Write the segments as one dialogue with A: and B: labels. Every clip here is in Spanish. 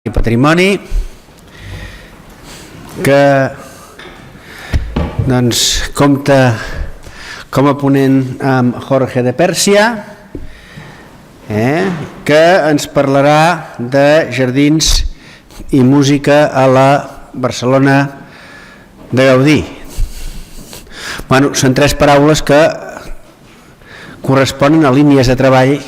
A: i Patrimoni, que doncs, compta com a ponent amb Jorge de Pèrsia, que ens parlarà de jardins i música a la Barcelona de Gaudí. Bueno, són tres paraules que corresponen a línies de treball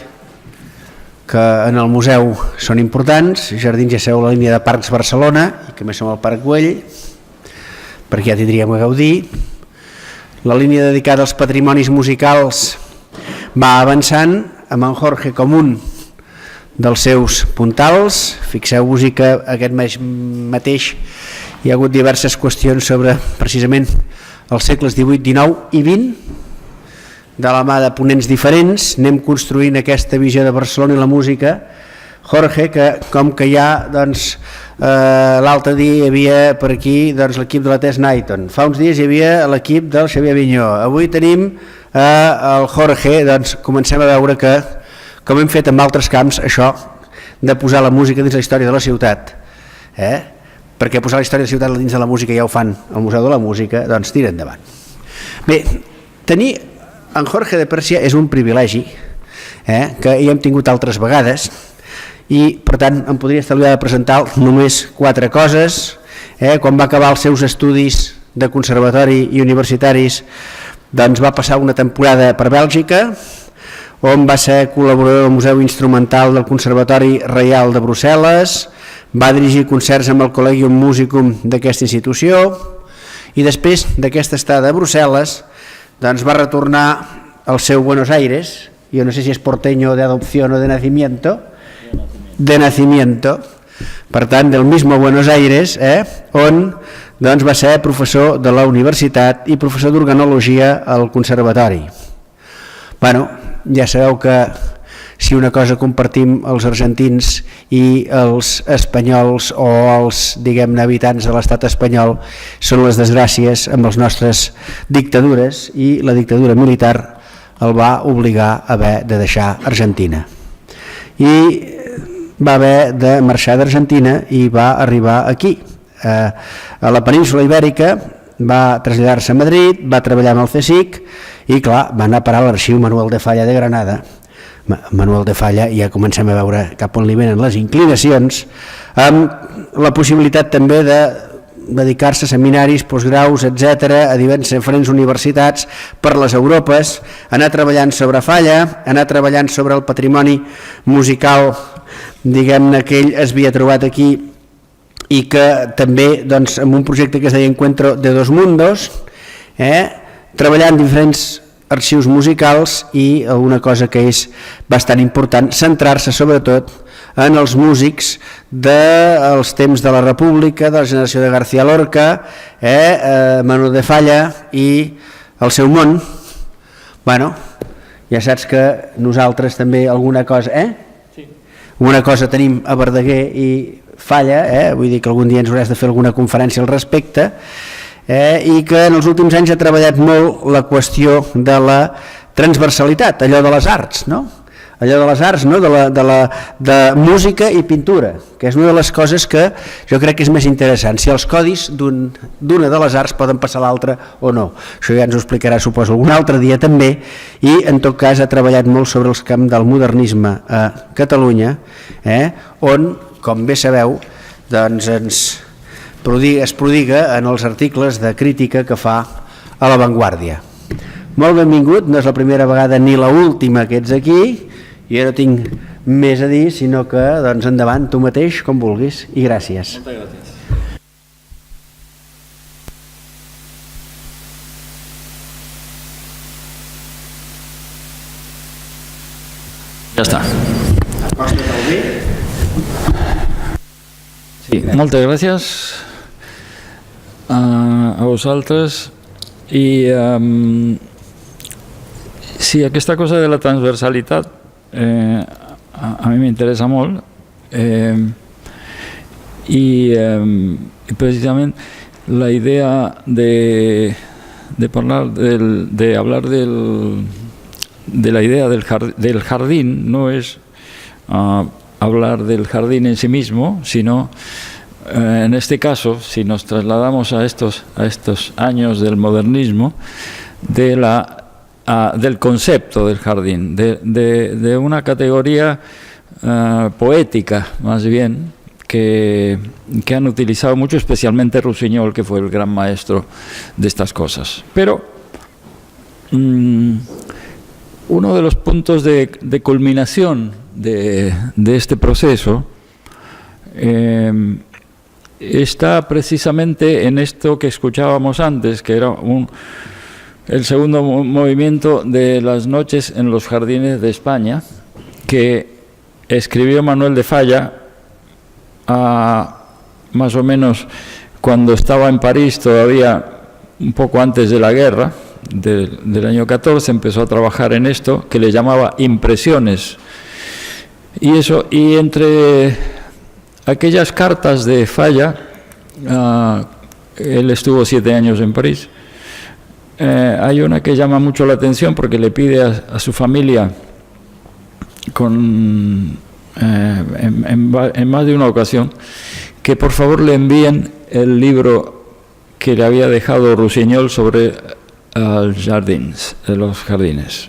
A: que en el museu són importants. Jardins ja sabeu la línia de Parcs Barcelona, i que més som al Parc Güell, perquè ja tindríem a Gaudí. La línia dedicada als patrimonis musicals va avançant amb en Jorge com un dels seus puntals. Fixeu-vos que aquest mes mateix hi ha hagut diverses qüestions sobre precisament els segles XVIII, XIX i XX, de la mà de ponents diferents. Anem construint aquesta visió de Barcelona i la música. Jorge, que com que ja doncs, l'altre dia hi havia per aquí doncs, l'equip de la Tess Knighton, fa uns dies hi havia l'equip del Xavier Vinyó, avui tenim el Jorge, doncs comencem a veure que, com hem fet en altres camps, això de posar la música dins la història de la ciutat, perquè posar la història de la ciutat dins de la música ja ho fan al Museu de la Música, doncs tira endavant. Bé, tenir en Jorge de Pèrsia és un privilegi, que ja hem tingut altres vegades, i per tant em podria estalviar de presentar només quatre coses. Quan va acabar els seus estudis de conservatori i universitaris, doncs va passar una temporada per Bèlgica, on va ser col·laborador del Museu Instrumental del Conservatori Reial de Brussel·les, va dirigir concerts amb el Collegium Musicum d'aquesta institució, i després d'aquesta estada a Brussel·les doncs va retornar al seu Buenos Aires. Jo no sé si és porteño de adopción o de nacimiento, per tant del mismo Buenos Aires, on doncs, va ser professor de la universitat i professor d'organologia al conservatori. Bueno, ja sabeu que si una cosa compartim els argentins i els espanyols o els, diguem-ne, habitants de l'estat espanyol són les desgràcies amb les nostres dictadures, i la dictadura militar el va obligar a haver de deixar Argentina. I va haver de marxar d'Argentina i va arribar aquí, a la península Ibèrica, va traslladar-se a Madrid, va treballar amb el CSIC i clar, va anar a parar a l'Arxiu Manuel de Falla de Granada. Manuel de Falla ja comencem a veure cap on li venen les inclinacions, amb la possibilitat també de dedicar-se a seminaris, postgraus, etc., a diferents universitats per les Europes, anar treballant sobre Falla, anar treballant sobre el patrimoni musical, diguem-ne, que ell es havia trobat aquí, i que també doncs, amb un projecte que es deia Encuentro de dos mundos, treballant en diferents arxius musicals, i una cosa que és bastant important, centrar-se sobretot en els músics dels temps de la República, de la generació de García Lorca, Manuel de Falla i el seu món. Bueno, ja saps que nosaltres també alguna cosa, alguna cosa tenim a Verdaguer i Falla, vull dir que algun dia ens hauràs de fer alguna conferència al respecte, i que en els últims anys ha treballat molt la qüestió de la transversalitat, allò de les arts, no? Allò de les arts, no? de música i pintura, que és una de les coses que jo crec que és més interessant, si els codis d'una de les arts poden passar a l'altra o no. Això ja ens ho explicarà, suposo, algun altre dia també, i en tot cas ha treballat molt sobre els camps del modernisme a Catalunya, on, com bé sabeu, doncs es prodiga en els articles de crítica que fa a La Vanguardia. Molt benvingut, no és la primera vegada ni l'última que ets aquí, jo no tinc més a dir, sinó que doncs endavant, tu mateix, com vulguis, i gràcies.
B: Moltes gràcies. Ja està.
A: Acosta-te'l bé.
B: Sí, moltes gràcies a vosaltres. I sí, aquesta cosa de la transversalitat a mi m'interessa molt, i precisament la idea de hablar de la idea del jardín no es hablar del jardín en sí mismo, sino en este caso, si nos trasladamos a estos años del modernismo, del concepto del jardín, de una categoría poética, más bien, que han utilizado mucho, especialmente Rusiñol, que fue el gran maestro de estas cosas. Pero uno de los puntos de culminación de este proceso está precisamente en esto que escuchábamos antes, que era el segundo movimiento de las noches en los jardines de España, que escribió Manuel de Falla más o menos cuando estaba en París, todavía un poco antes de la guerra, del año 14, empezó a trabajar en esto, que le llamaba impresiones. Y entre aquellas cartas de Falla, él estuvo 7 años en París, hay una que llama mucho la atención porque le pide a su familia en más de una ocasión que por favor le envíen el libro que le había dejado Rusiñol sobre los jardines.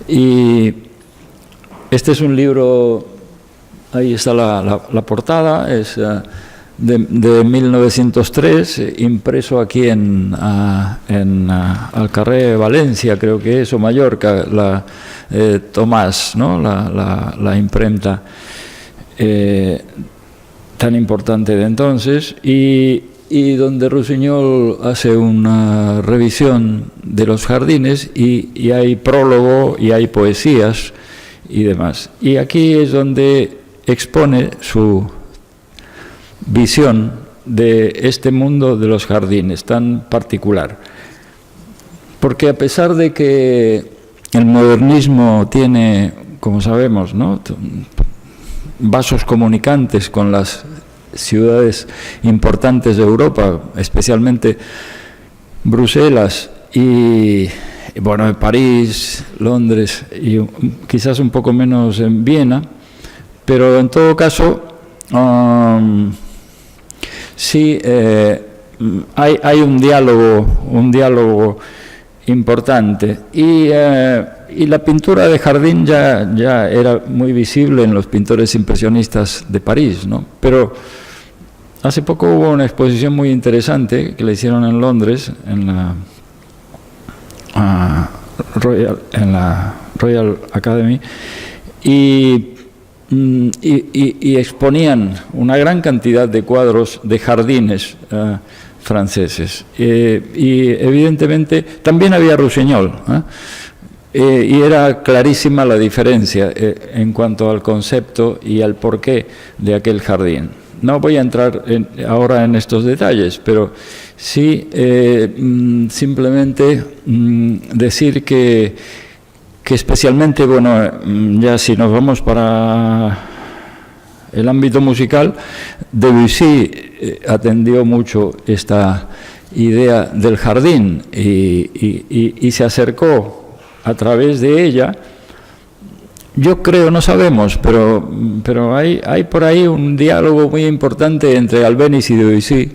B: Y este es un libro, ahí está la portada, es de 1903, impreso aquí en Alcarré, Valencia, creo que es, o Mallorca, Tomás, ¿no? la imprenta tan importante de entonces, y donde Rusiñol hace una revisión de los jardines y hay prólogo y hay poesías y demás. Y aquí es donde expone su visión de este mundo de los jardines tan particular. Porque a pesar de que el modernismo tiene, como sabemos, ¿no?, vasos comunicantes con las ciudades importantes de Europa, especialmente Bruselas y bueno, París, Londres y quizás un poco menos en Viena, pero en todo caso sí hay un diálogo importante y la pintura de jardín ya era muy visible en los pintores impresionistas de París, ¿no? Pero hace poco hubo una exposición muy interesante que le hicieron en Londres, en la Royal Academy, y exponían una gran cantidad de cuadros de jardines franceses. Y evidentemente también había Rusiñol, y era clarísima la diferencia en cuanto al concepto y al porqué de aquel jardín. No voy a entrar ahora en estos detalles, pero sí simplemente decir que especialmente, bueno, ya si nos vamos para el ámbito musical, Debussy atendió mucho esta idea del jardín y se acercó a través de ella. Yo creo, no sabemos, pero hay por ahí un diálogo muy importante entre Albéniz y Debussy.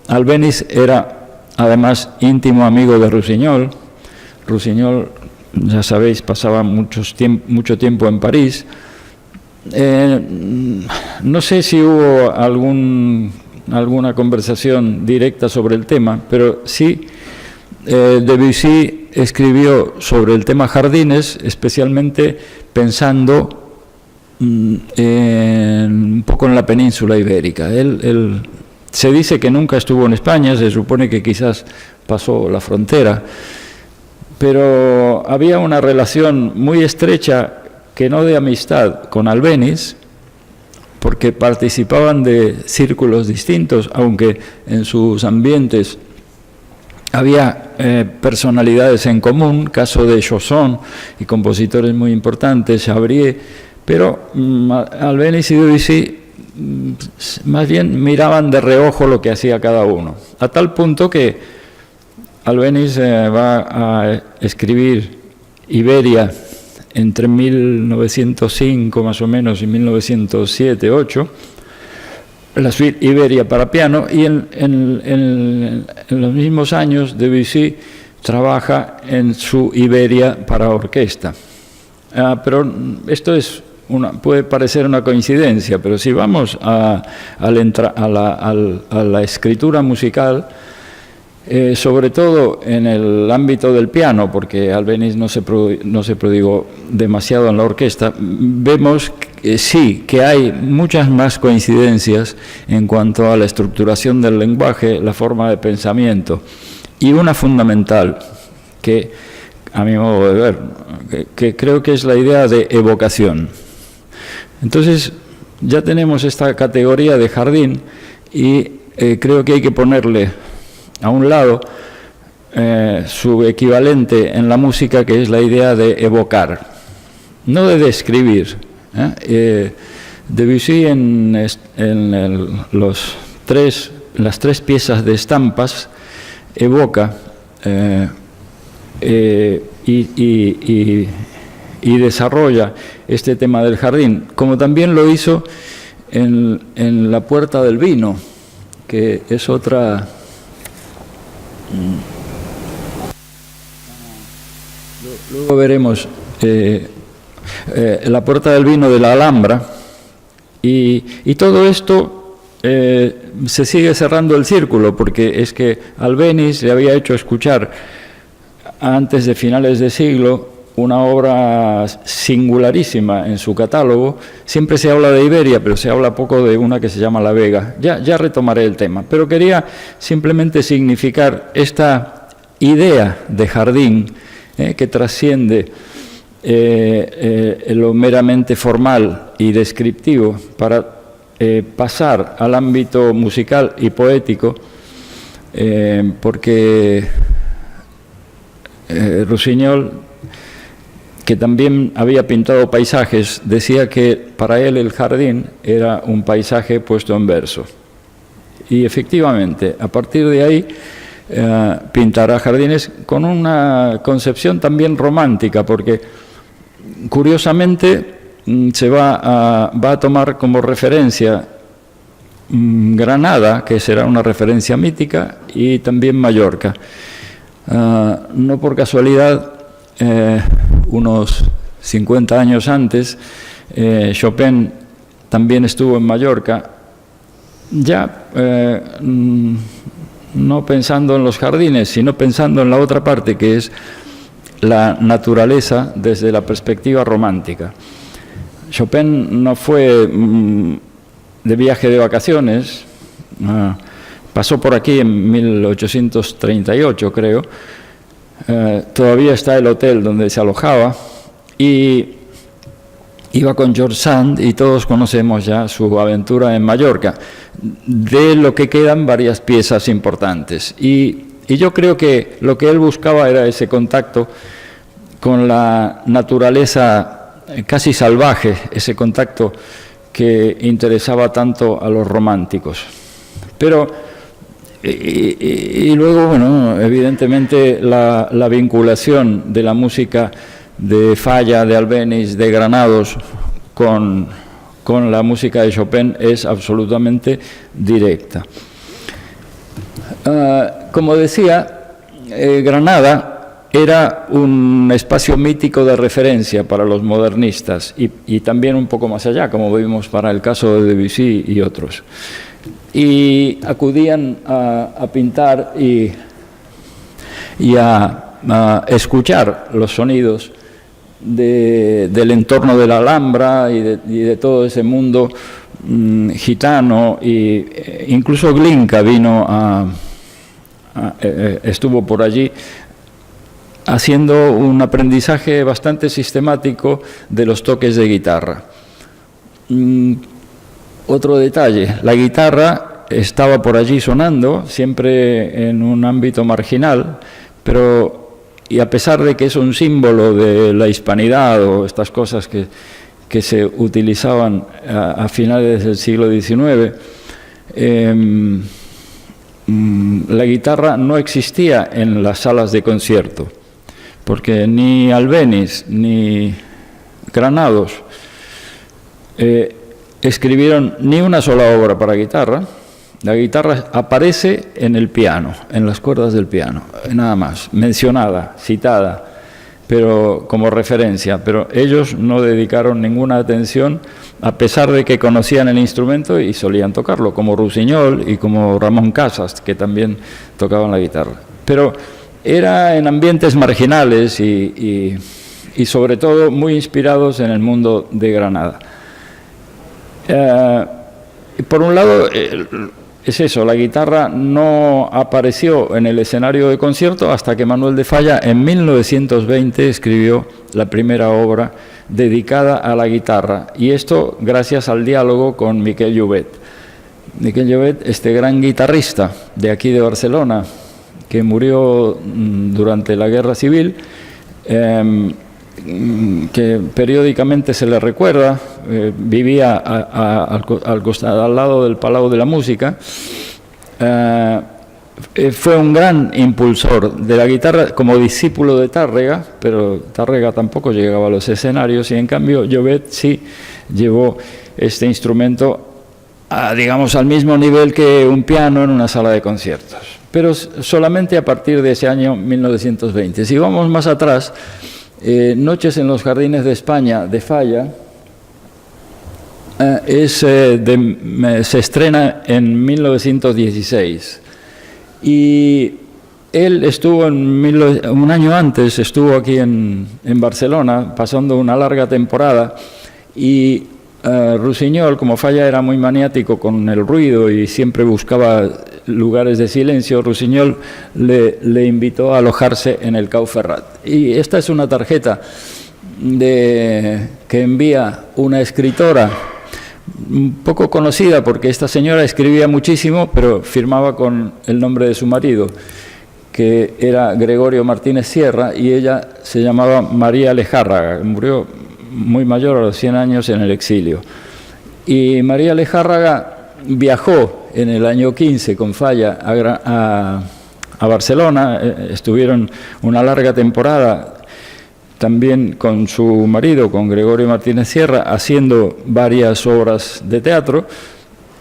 B: Albéniz era además íntimo amigo de Rusiñol. Rusiñol, ya sabéis, pasaba mucho tiempo en París. No sé si hubo alguna conversación directa sobre el tema, pero sí Debussy escribió sobre el tema jardines, especialmente pensando un poco en la península ibérica. Él se dice que nunca estuvo en España, se supone que quizás pasó la frontera, pero había una relación muy estrecha, que no de amistad, con Albéniz, porque participaban de círculos distintos, aunque en sus ambientes había personalidades en común, caso de Chausson y compositores muy importantes, Chabrier, pero Albéniz y Debussy más bien miraban de reojo lo que hacía cada uno, a tal punto que Albéniz va a escribir Iberia entre 1905 más o menos y 1907-8, la suite Iberia para piano, y en los mismos años Debussy trabaja en su Iberia para orquesta. Pero esto puede parecer una coincidencia, pero si vamos a la escritura musical, sobre todo en el ámbito del piano, porque Albéniz no se prodigó demasiado en la orquesta, vemos que sí, que hay muchas más coincidencias en cuanto a la estructuración del lenguaje, la forma de pensamiento, y una fundamental, que a mi modo de ver, que creo que es la idea de evocación. Entonces, ya tenemos esta categoría de jardín, y creo que hay que ponerle a un lado su equivalente en la música, que es la idea de evocar, no de describir. Debussy las tres piezas de estampas evoca y desarrolla este tema del jardín, como también lo hizo en La Puerta del Vino, que es otra... Luego veremos La Puerta del Vino de la Alhambra, y todo esto se sigue cerrando el círculo, porque es que Albéniz le había hecho escuchar antes de finales de siglo una obra singularísima en su catálogo. Siempre se habla de Iberia, pero se habla poco de una que se llama La Vega. Ya retomaré el tema, pero quería simplemente significar esta idea de jardín que trasciende lo meramente formal y descriptivo para pasar al ámbito musical y poético, porque Rusiñol, que también había pintado paisajes, decía que para él el jardín era un paisaje puesto en verso. Y efectivamente, a partir de ahí pintará jardines con una concepción también romántica, porque curiosamente se va a tomar como referencia Granada, que será una referencia mítica, y también Mallorca. No por casualidad, unos 50 años antes, Chopin también estuvo en Mallorca, ya no pensando en los jardines, sino pensando en la otra parte, que es la naturaleza desde la perspectiva romántica. Chopin no fue de viaje de vacaciones, pasó por aquí en 1838, creo. Todavía está el hotel donde se alojaba, y iba con George Sand, y todos conocemos ya su aventura en Mallorca, de lo que quedan varias piezas importantes. Y yo creo que lo que él buscaba era ese contacto con la naturaleza casi salvaje, ese contacto que interesaba tanto a los románticos. Pero y luego, bueno, evidentemente la vinculación de la música de Falla, de Albéniz, de Granados con la música de Chopin es absolutamente directa. Como decía, Granada era un espacio mítico de referencia para los modernistas, y también un poco más allá, como vimos para el caso de Debussy y otros. Y acudían a pintar y a escuchar los sonidos del entorno de la Alhambra y de todo ese mundo gitano, y incluso Glinka estuvo por allí haciendo un aprendizaje bastante sistemático de los toques de guitarra. Otro detalle, la guitarra estaba por allí sonando, siempre en un ámbito marginal, y a pesar de que es un símbolo de la hispanidad o estas cosas que se utilizaban a finales del siglo XIX, la guitarra no existía en las salas de concierto, porque ni Albéniz ni Granados escribieron ni una sola obra para guitarra. La guitarra aparece en el piano, en las cuerdas del piano, nada más, mencionada, citada, pero como referencia, pero ellos no dedicaron ninguna atención, a pesar de que conocían el instrumento y solían tocarlo, como Rusiñol y como Ramón Casas, que también tocaban la guitarra. Pero era en ambientes marginales y sobre todo muy inspirados en el mundo de Granada. Por un lado, es eso, la guitarra no apareció en el escenario de concierto hasta que Manuel de Falla en 1920 escribió la primera obra dedicada a la guitarra, y esto gracias al diálogo con Miquel Llobet. Miquel Llobet, este gran guitarrista de aquí de Barcelona, que murió durante la Guerra Civil, que periódicamente se le recuerda, vivía al lado del Palau de la Música, fue un gran impulsor de la guitarra como discípulo de Tárrega, pero Tárrega tampoco llegaba a los escenarios, y en cambio Llobet sí llevó este instrumento digamos al mismo nivel que un piano en una sala de conciertos, pero solamente a partir de ese año 1920. Si vamos más atrás, Noches en los Jardines de España de Falla se estrena en 1916, y él estuvo un año antes, estuvo aquí en Barcelona pasando una larga temporada, y Rusiñol, como Falla era muy maniático con el ruido y siempre buscaba lugares de silencio, Rusiñol le invitó a alojarse en el Cau Ferrat. Y esta es una tarjeta que envía una escritora un poco conocida, porque esta señora escribía muchísimo, pero firmaba con el nombre de su marido, que era Gregorio Martínez Sierra, y ella se llamaba María Lejárraga, murió muy mayor, a los 100 años, en el exilio. Y María Lejárraga viajó en el año 15 con Falla a Barcelona, estuvieron una larga temporada también con su marido, con Gregorio Martínez Sierra, haciendo varias obras de teatro,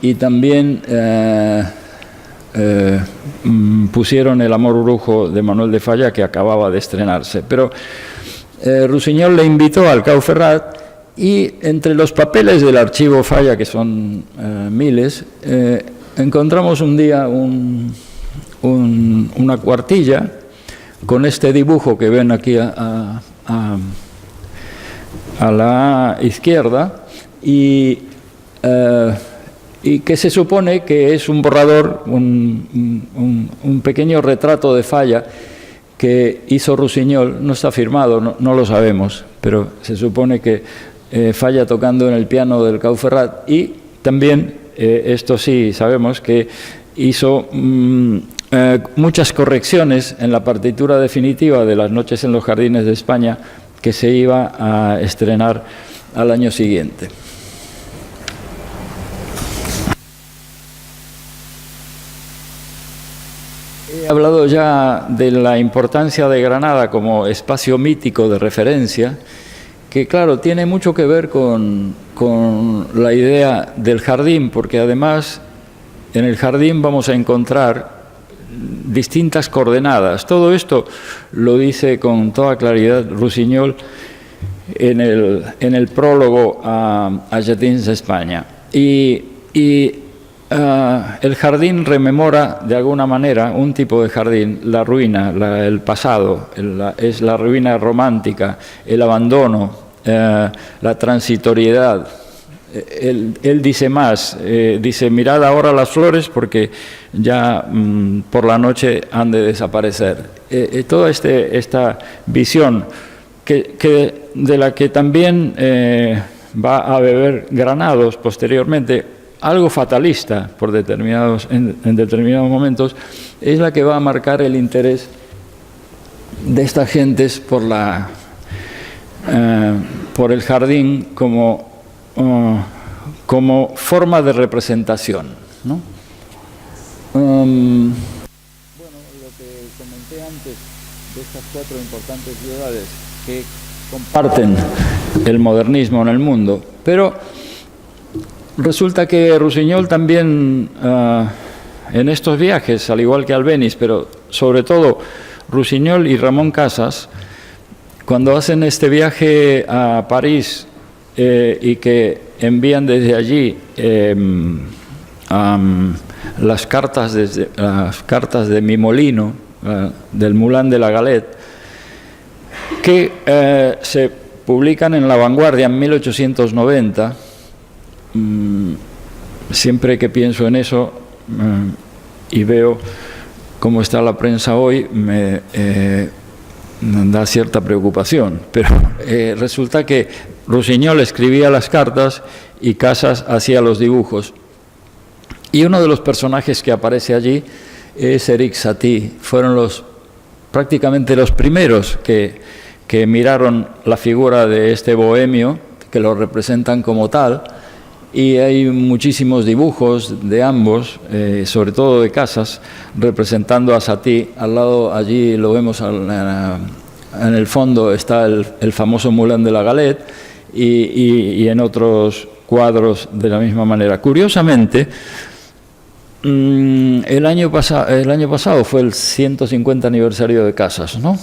B: y también pusieron El amor brujo de Manuel de Falla, que acababa de estrenarse. Pero Rusiñol le invitó al Cau Ferrat, y entre los papeles del archivo Falla, que son miles, encontramos un día una cuartilla con este dibujo que ven aquí a la izquierda, y que se supone que es un borrador, un pequeño retrato de Falla que hizo Rusiñol. No está firmado, no lo sabemos, pero se supone que Falla tocando en el piano del Cau Ferrat, y también, esto sí sabemos, que hizo muchas correcciones en la partitura definitiva de Las Noches en los Jardines de España, que se iba a estrenar al año siguiente. He hablado ya de la importancia de Granada como espacio mítico de referencia, que claro, tiene mucho que ver con la idea del jardín, porque además en el jardín vamos a encontrar distintas coordenadas. Todo esto lo dice con toda claridad Rusiñol en el prólogo a Jardins de España. Y el jardín rememora de alguna manera un tipo de jardín, la ruina, el pasado, es la ruina romántica, el abandono, la transitoriedad. Él dice más, dice: mirad ahora las flores, porque ya por la noche han de desaparecer. Toda esta visión de la que también va a beber Granados posteriormente, algo fatalista en determinados momentos, es la que va a marcar el interés de estas gentes por el jardín como forma de representación, ¿no? Bueno, lo que comenté antes de estas 4 importantes ciudades que comparten el modernismo en el mundo, pero resulta que Rusiñol también en estos viajes, al igual que Albéniz, pero sobre todo Rusiñol y Ramón Casas, cuando hacen este viaje a París y que envían desde allí las cartas de Mi Molino, del Moulin de la Galette, que se publican en La Vanguardia en 1890. Siempre que pienso en eso y veo cómo está la prensa hoy, me da cierta preocupación, pero resulta que Rusiñol escribía las cartas y Casas hacía los dibujos. Y uno de los personajes que aparece allí es Erik Satie. Fueron prácticamente los primeros que miraron la figura de este bohemio, que lo representan como tal, y hay muchísimos dibujos de ambos, sobre todo de Casas, representando a Satie. Al lado, allí lo vemos en el fondo, está el famoso Moulin de la Galette, y en otros cuadros de la misma manera. Curiosamente, el año pasado fue el 150 aniversario de Casas, ¿no?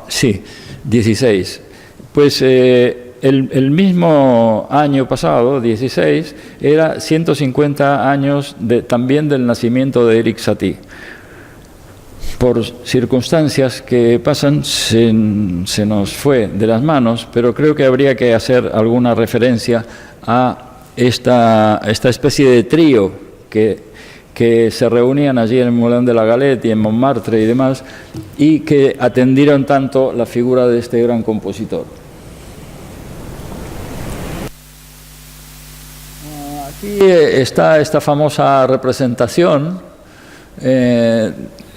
B: Sí, 16. Pues el mismo año pasado, 16, era 150 años también del nacimiento de Erik Satie. Por circunstancias que pasan, se nos fue de las manos, pero creo que habría que hacer alguna referencia a esta especie de trío que se reunían allí en el Moulin de la Galette y en Montmartre y demás, y que atendieron tanto la figura de este gran compositor. Aquí está esta famosa representación,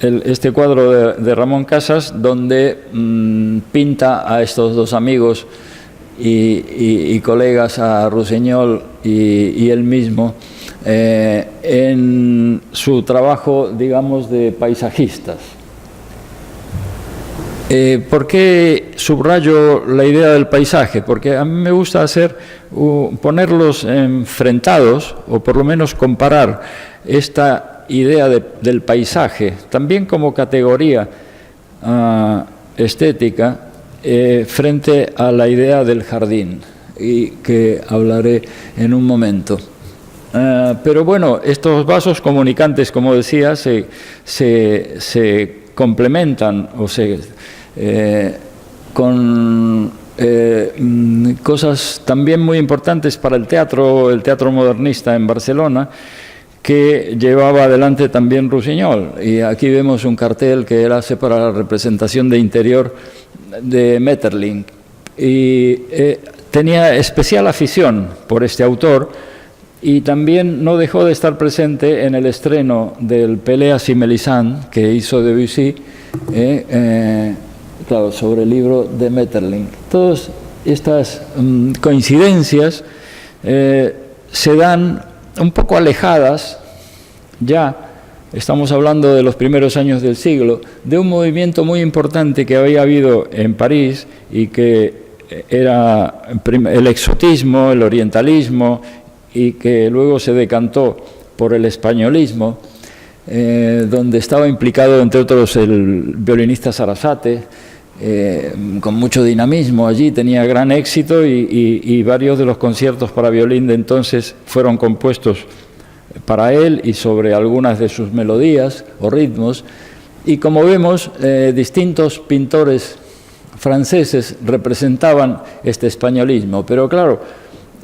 B: este cuadro de Ramón Casas, donde pinta a estos dos amigos y colegas, a Rusiñol y él mismo, en su trabajo, digamos, de paisajistas. ¿Por qué subrayo la idea del paisaje? Porque a mí me gusta ponerlos enfrentados, o por lo menos comparar esta idea del paisaje, también como categoría estética, frente a la idea del jardín, y que hablaré en un momento. Pero bueno, estos vasos comunicantes, como decía, se complementan con cosas también muy importantes para el teatro modernista en Barcelona, que llevaba adelante también Rusiñol. Y aquí vemos un cartel que él hace para la representación de interior de Maeterlinck. Y tenía especial afición por este autor, y también no dejó de estar presente en el estreno del Péléas y Mélisande que hizo Debussy, claro, sobre el libro de Maeterlinck. Todas estas coincidencias se dan un poco alejadas, ya estamos hablando de los primeros años del siglo, de un movimiento muy importante que había habido en París y que era el exotismo, el orientalismo, y que luego se decantó por el españolismo, donde estaba implicado, entre otros, el violinista Sarasate, con mucho dinamismo allí, tenía gran éxito, y varios de los conciertos para violín de entonces fueron compuestos para él y sobre algunas de sus melodías o ritmos. Y como vemos, distintos pintores franceses representaban este españolismo, pero claro,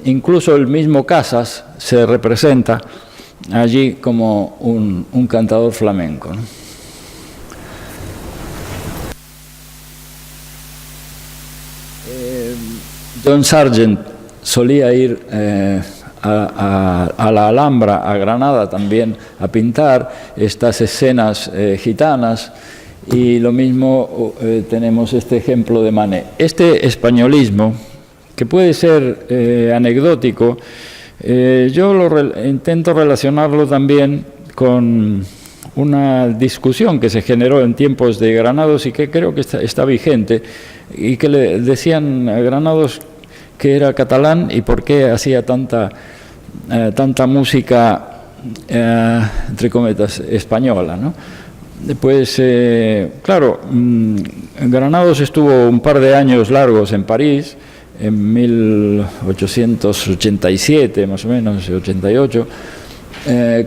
B: incluso el mismo Casas se representa allí como un cantador flamenco, ¿no? John Sargent solía ir a la Alhambra, a Granada también, a pintar estas escenas gitanas, y lo mismo tenemos este ejemplo de Manet. Este españolismo, que puede ser anecdótico, yo intento relacionarlo también con una discusión que se generó en tiempos de Granados y que creo que está vigente, y que le decían a Granados que era catalán y por qué hacía tanta música, entre comillas, española, ¿no? Pues, claro, Granados estuvo un par de años largos en París, en 1887, más o menos, 88,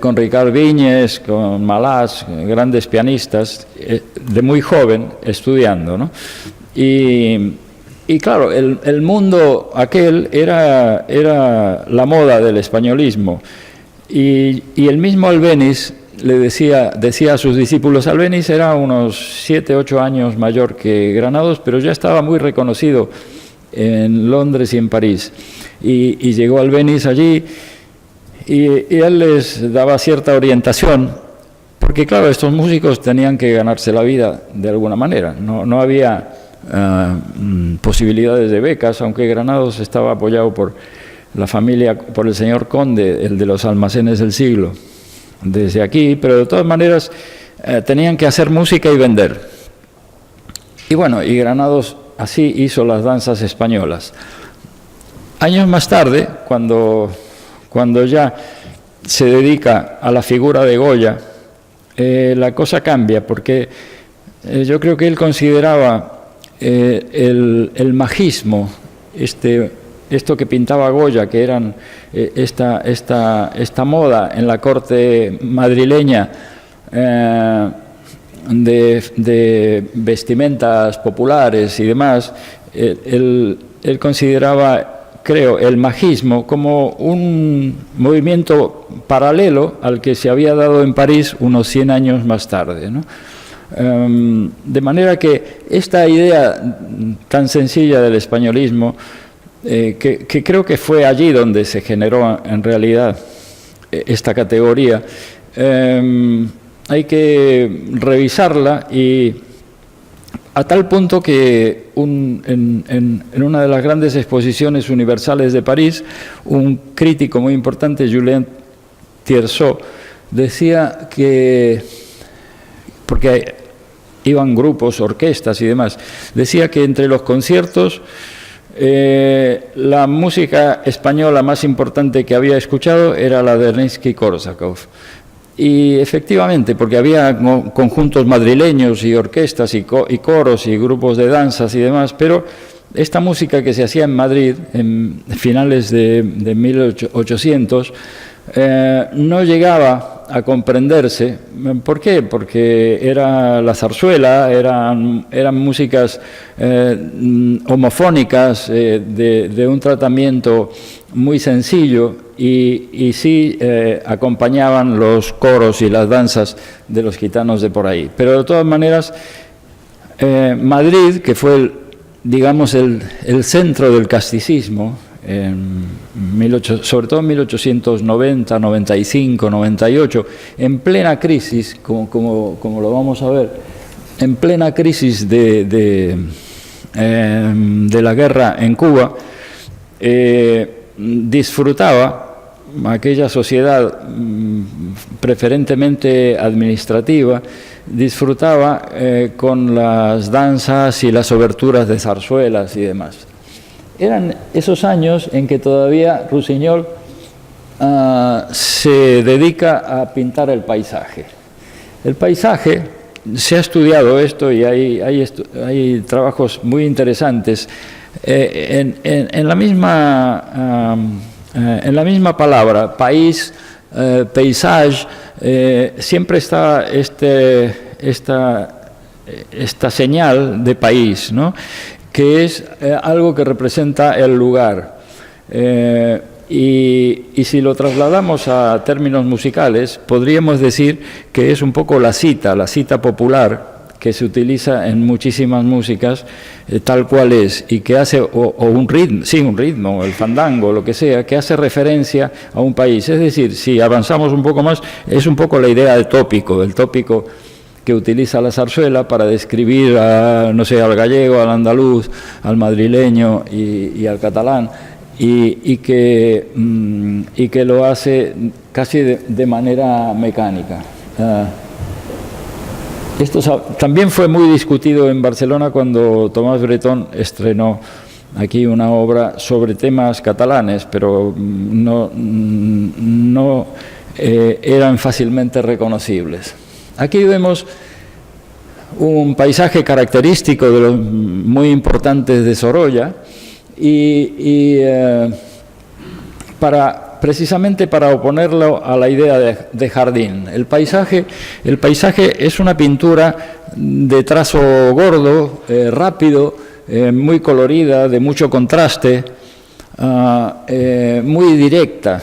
B: con Ricard Viñes, con Malás, grandes pianistas, de muy joven, estudiando, ¿no? Y claro, el mundo aquel era la moda del españolismo. Y el mismo Albéniz le decía a sus discípulos, Albéniz era unos 7, 8 años mayor que Granados, pero ya estaba muy reconocido en Londres y en París. Y llegó Albéniz allí y él les daba cierta orientación, porque claro, estos músicos tenían que ganarse la vida de alguna manera. No había posibilidades de becas, aunque Granados estaba apoyado por la familia, por el señor Conde, el de los almacenes del siglo, desde aquí, pero de todas maneras tenían que hacer música y vender. Y bueno, y Granados así hizo las danzas españolas. Años más tarde, cuando ya se dedica a la figura de Goya, la cosa cambia, porque yo creo que él consideraba el magismo, esto que pintaba Goya, que eran esta moda en la corte madrileña de vestimentas populares y demás, él consideraba, creo, el magismo como un movimiento paralelo al que se había dado en París unos 100 años más tarde, ¿no? De manera que esta idea tan sencilla del españolismo, que creo que fue allí donde se generó en realidad esta categoría, hay que revisarla, y a tal punto que en una de las grandes exposiciones universales de París, un crítico muy importante, Julien Tierceau, decía que, porque iban grupos, orquestas y demás, decía que entre los conciertos la música española más importante que había escuchado era la de Rimsky-Korsakov. Y efectivamente, porque había conjuntos madrileños y orquestas y coros y grupos de danzas y demás, pero esta música que se hacía en Madrid en finales de 1800 no llegaba a comprenderse. ¿Por qué? Porque era la zarzuela, eran músicas homofónicas, de un tratamiento muy sencillo, y sí acompañaban los coros y las danzas de los gitanos de por ahí. Pero de todas maneras, Madrid, que fue digamos el centro del casticismo, sobre todo en 1890, 95, 98, en plena crisis, como lo vamos a ver, en plena crisis de la guerra en Cuba, disfrutaba aquella sociedad preferentemente administrativa, disfrutaba con las danzas y las oberturas de zarzuelas y demás. Eran esos años en que todavía Rusiñol se dedica a pintar el paisaje. El paisaje, se ha estudiado esto y hay trabajos muy interesantes. En la misma palabra, país, paysage, siempre está esta señal de país, ¿no?, que es algo que representa el lugar. Y si lo trasladamos a términos musicales, podríamos decir que es un poco la cita popular que se utiliza en muchísimas músicas, tal cual es, y que hace, o un ritmo, el fandango, lo que sea, que hace referencia a un país. Es decir, si avanzamos un poco más, es un poco la idea del tópico, el tópico que utiliza la zarzuela para describir al gallego, al andaluz, al madrileño y al catalán, y que lo hace casi de manera mecánica. También fue muy discutido en Barcelona cuando Tomás Bretón estrenó aquí una obra sobre temas catalanes, pero no eran fácilmente reconocibles. Aquí vemos un paisaje característico de los muy importantes de Sorolla y precisamente para oponerlo a la idea de jardín. El paisaje es una pintura de trazo gordo, rápido, muy colorida, de mucho contraste, muy directa.